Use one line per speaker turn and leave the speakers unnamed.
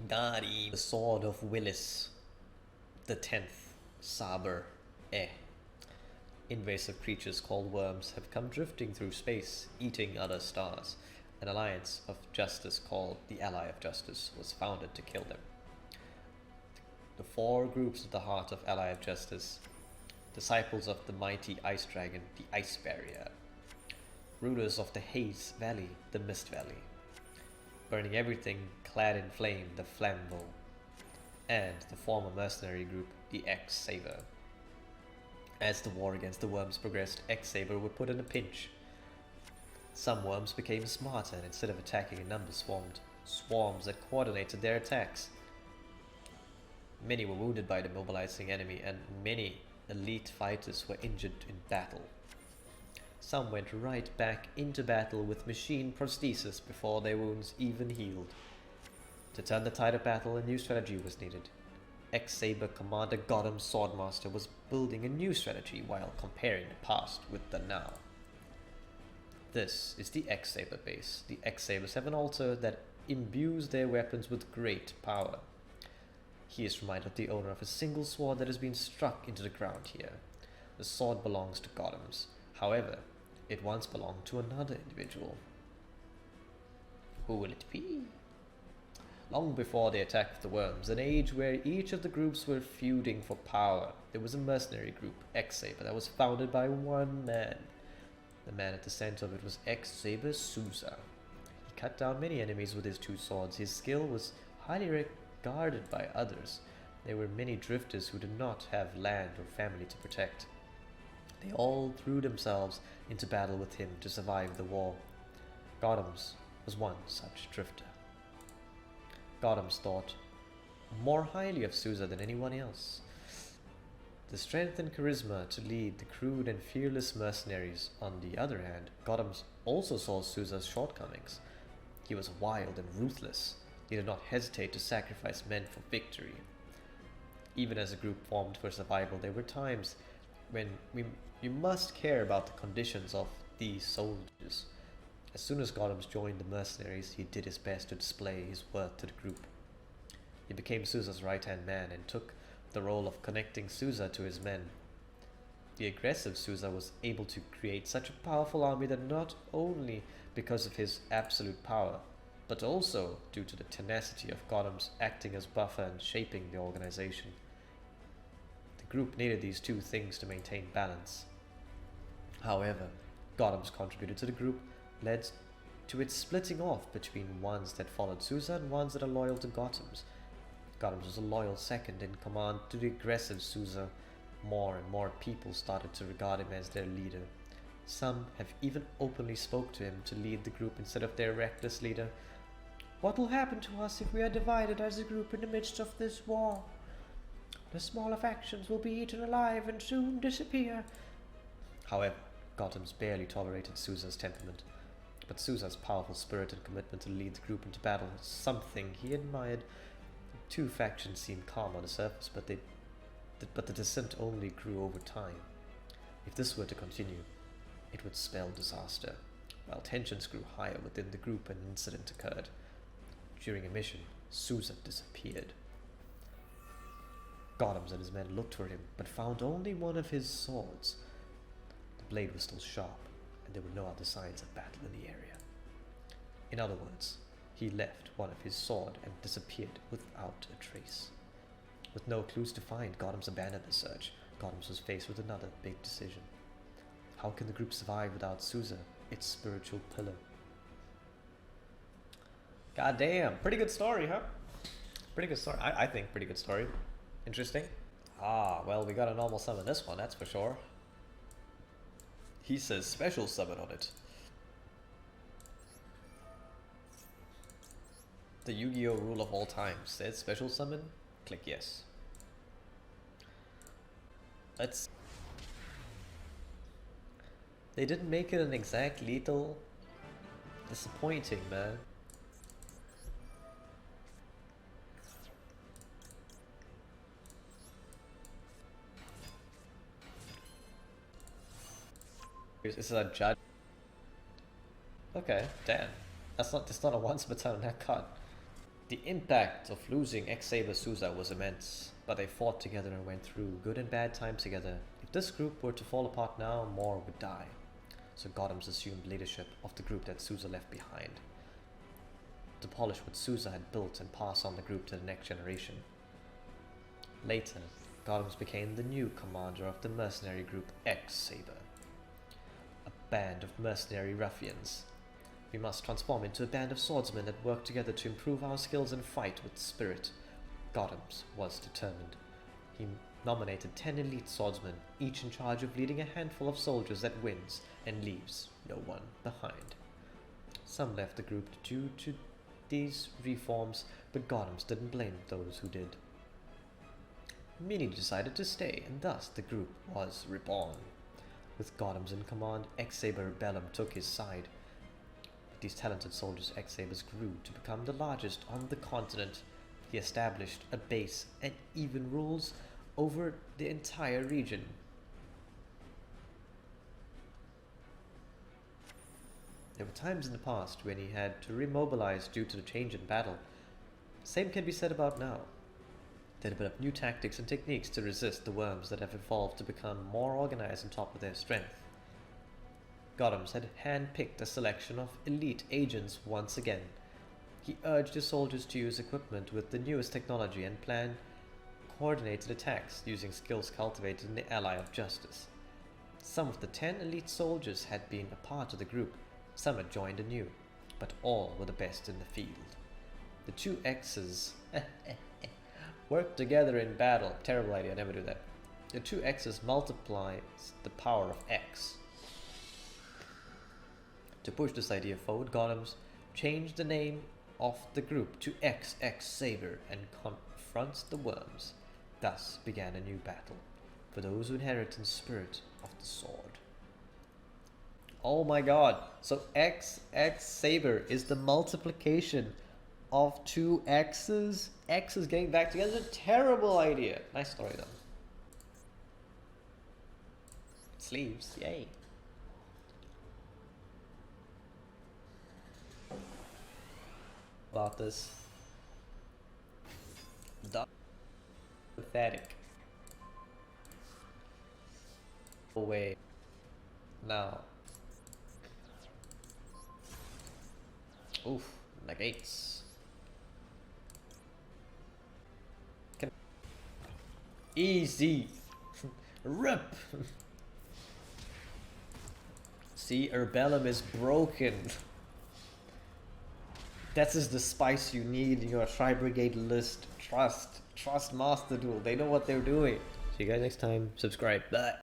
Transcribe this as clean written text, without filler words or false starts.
Dari, the sword of Willis, the 10th Saber. Invasive creatures called worms have come drifting through space, eating other stars. An alliance of justice called the Ally of Justice was founded to kill them. The four groups at the heart of Ally of Justice: disciples of the mighty ice dragon, the Ice Barrier; rulers of the Haze Valley, the Mist Valley; burning everything clad in flame, the Flambeau; and the former mercenary group, the X-Saber. As the war against the worms progressed, X-Saber were put in a pinch. Some worms became smarter, and instead of attacking in numbers, formed swarms that coordinated their attacks. Many were wounded by the mobilizing enemy, and many elite fighters were injured in battle. Some went right back into battle with machine prosthesis before their wounds even healed. To turn the tide of battle, a new strategy was needed. X-Saber Commander Gotham Swordmaster was building a new strategy while comparing the past with the now. This is the X-Saber base. The X-Sabers have an altar that imbues their weapons with great power. He is reminded of the owner of a single sword that has been struck into the ground here. The sword belongs to Gotham's. However, it once belonged to another individual. Who will it be? Long before the attack of the worms, an age where each of the groups were feuding for power, there was a mercenary group, X-Saber, that was founded by one man. The man at the center of it was X-Saber Sousa. He cut down many enemies with his two swords. His skill was highly regarded by others. There were many drifters who did not have land or family to protect. They all threw themselves into battle with him to survive the war. Gotham's was one such drifter. Gotham's thought more highly of Sousa than anyone else. The strength and charisma to lead the crude and fearless mercenaries. On the other hand, Gotham's also saw Sousa's shortcomings. He was wild and ruthless. He did not hesitate to sacrifice men for victory. Even as a group formed for survival, there were times when you must care about the conditions of these soldiers. As soon as Gotham's joined the mercenaries, he did his best to display his worth to the group. He became Sousa's right-hand man and took the role of connecting Sousa to his men. The aggressive Sousa was able to create such a powerful army that not only because of his absolute power, but also due to the tenacity of Gotham's acting as buffer and shaping the organization. The group needed these two things to maintain balance. However, Gotham's contributed to the group led to its splitting off between ones that followed Sousa and ones that are loyal to Gotham's. Gotham's was a loyal second in command to the aggressive Sousa. More and more people started to regard him as their leader. Some have even openly spoke to him to lead the group instead of their reckless leader. What will happen to us if we are divided as a group in the midst of this war? The smaller factions will be eaten alive and soon disappear. However, Gotham's barely tolerated Sousa's temperament. But Sousa's powerful spirit and commitment to lead the group into battle was something he admired. The two factions seemed calm on the surface, but the dissent only grew over time. If this were to continue, it would spell disaster. While tensions grew higher within the group, an incident occurred. During a mission, Sousa disappeared. Gotham's and his men looked for him, but found only one of his swords. The blade was still sharp, and there were no other signs of battle in the area. In other words, he left one of his sword and disappeared without a trace. With no clues to find, Gotham's abandoned the search. Gotham's was faced with another big decision. How can the group survive without Sousa, its spiritual pillar? God damn, pretty good story, huh? Pretty good story. I think pretty good story. Interesting. Ah, well, we got a normal summon this one, that's for sure. He says special summon on it. The Yu-Gi-Oh! Rule of all time says special summon. Click yes. Let's... They didn't make it an exact lethal. Disappointing, man. This is a judge. Okay, damn. That's not a once per turn that card. The impact of losing X-Saber Souza was immense, but they fought together and went through good and bad times together. If this group were to fall apart now, more would die. So Gothams assumed leadership of the group that Souza left behind, to polish what Souza had built and pass on the group to the next generation. Later, Gothams became the new commander of the mercenary group X-Saber, a band of mercenary ruffians. We must transform into a band of swordsmen that work together to improve our skills and fight with spirit. Gothams was determined. He nominated 10 elite swordsmen, each in charge of leading a handful of soldiers that wins and leaves no one behind. Some left the group due to these reforms, but Gothams didn't blame those who did. Many decided to stay, and thus the group was reborn. With Gothams in command, X-Saber Bellum took his side. With these talented soldiers, X-Sabers grew to become the largest on the continent. He established a base and even rules over the entire region. There were times in the past when he had to remobilize due to the change in battle. Same can be said about now. They developed new tactics and techniques to resist the worms that have evolved to become more organized on top of their strength. Gothams had hand-picked a selection of elite agents once again. He urged his soldiers to use equipment with the newest technology and plan coordinated attacks using skills cultivated in the Ally of Justice. Some of the 10 elite soldiers had been a part of the group, some had joined anew, but all were the best in the field. The two X's worked together in battle. Terrible idea, never do that. The two X's multiplies the power of X. To push this idea forward, Gothams changed the name of the group to X-Saber and confronts the worms. Thus began a new battle for those who inherit the spirit of the sword. Oh my god, so X-Saber is the multiplication of two X's? X's getting back together? Terrible idea. Nice story though. Sleeves, yay. About this. Pathetic. Away. Now. Oof, negates. Easy. Rip. See, Urbellum is broken. That is the spice you need in your tri-brigade list. Trust Master Duel. They know what they're doing. See you guys next time. Subscribe. Bye.